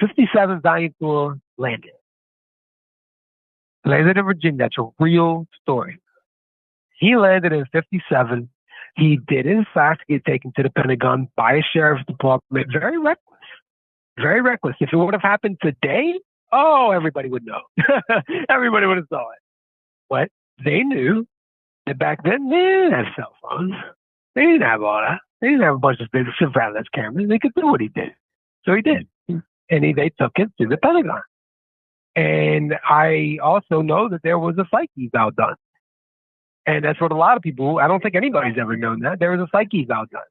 57 Dinosaur landed. Landed in Virginia. That's a real story. He landed in 57. He did, in fact, get taken to the Pentagon by a sheriff's department. Very reckless. Very reckless. If it would have happened today, oh, everybody would know. Everybody would have saw it. But they knew that back then they didn't have cell phones. They didn't have all that. They didn't have a bunch of surveillance cameras. They could do what he did. So he did. And they took him to the Pentagon. And I also know that there was a psyche eval done. And that's what a lot of people, I don't think anybody's ever known that. There was a psyche eval done.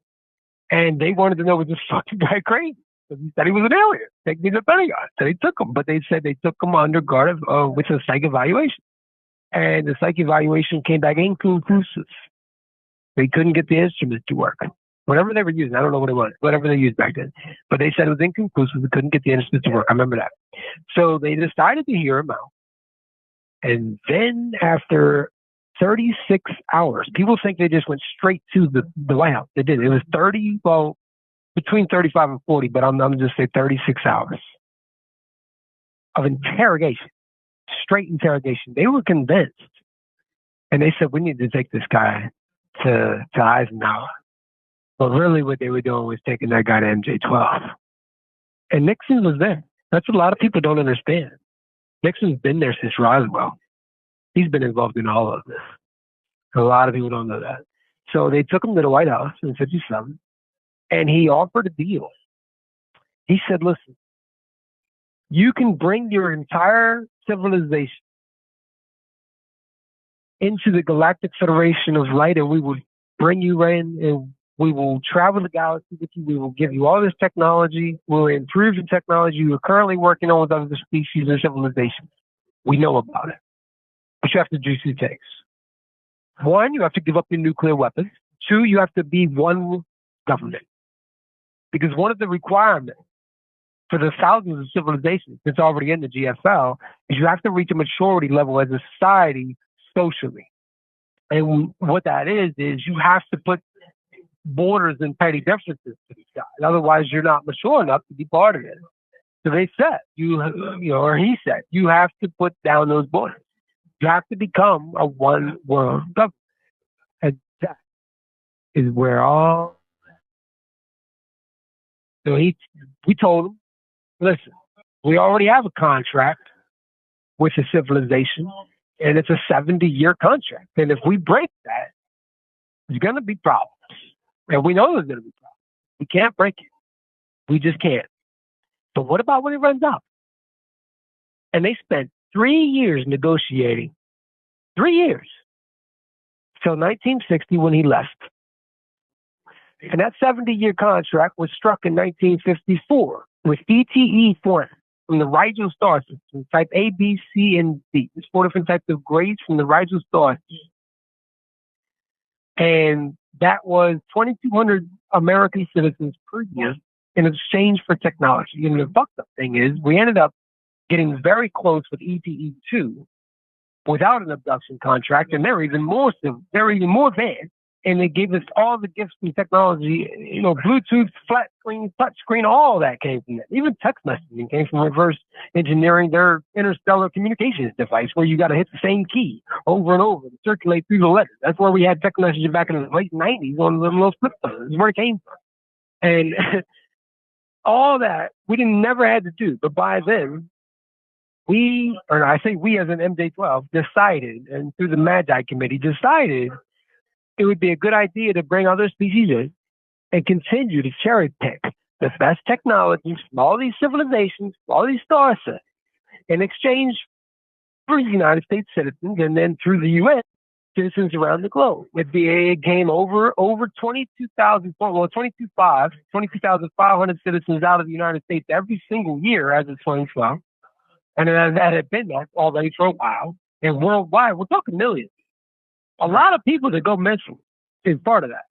And they wanted to know, was this fucking guy crazy? Because he said he was an alien. Take me to the Pentagon. So they took him. But they said they took him under guard with a psych evaluation. And the psych evaluation came back inconclusive. They couldn't get the instruments to work. Whatever they were using, I don't know what it was, whatever they used back then. But they said it was inconclusive. They couldn't get the instruments to work. I remember that. So they decided to hear him out. And then after 36 hours, people think they just went straight to the White House. They did. It was between 35 and 40, but I'm just say 36 hours of interrogation, straight interrogation. They were convinced. And they said, we need to take this guy to Eisenhower. But really what they were doing was taking that guy to MJ-12. And Nixon was there. That's what a lot of people don't understand. Nixon's been there since Roswell. He's been involved in all of this. A lot of people don't know that. So they took him to the White House in 57, and he offered a deal. He said, listen, you can bring your entire civilization into the Galactic Federation of Light, and we will bring you in, and we will travel the galaxy with you. We will give you all this technology. We'll improve the technology you're currently working on with other species and civilizations. We know about it. But you have to do two things. One, you have to give up your nuclear weapons. Two, you have to be one government. Because one of the requirements for the thousands of civilizations that's already in the GFL is you have to reach a maturity level as a society socially. And what that is you have to put borders and petty differences to these guys. Otherwise, you're not mature enough to be part of it. So they said, or he said, you have to put down those borders. You have to become a one world government. And that is where all. So we told him, listen, we already have a contract with a civilization, and it's a 70-year contract. And if we break that, there's going to be problems. And we know there's going to be problems. We can't break it. We just can't. But what about when it runs out? And they spent 3 years negotiating. 3 years. Till 1960 when he left. And that 70-year contract was struck in 1954 with ETE-1 from the Rigel star system, type A, B, C, and D. There's 4 different types of grades from the Rigel star system. And that was 2,200 American citizens per year in exchange for technology. And the fucked up thing is, we ended up getting very close with ETE-2 without an abduction contract, and they're even more advanced. And they gave us all the gifts and technology, Bluetooth, flat screen, touch screen, all that came from that. Even text messaging came from reverse engineering their interstellar communications device, where you got to hit the same key over and over to circulate through the letters. That's where we had text messaging back in the late 90s on the little flip phones. That's where it came from. And all that we never had to do. But by then, we as an MJ-12, decided, and through the Magi Committee, decided it would be a good idea to bring other species in and continue to cherry pick the best technologies from all these civilizations, from all these star sets, in exchange for United States citizens, and then through the UN, citizens around the globe. It came over 22,500 citizens out of the United States every single year as of 2012. And that had been that already for a while. And worldwide, we're talking millions. A lot of people that go missing is part of that.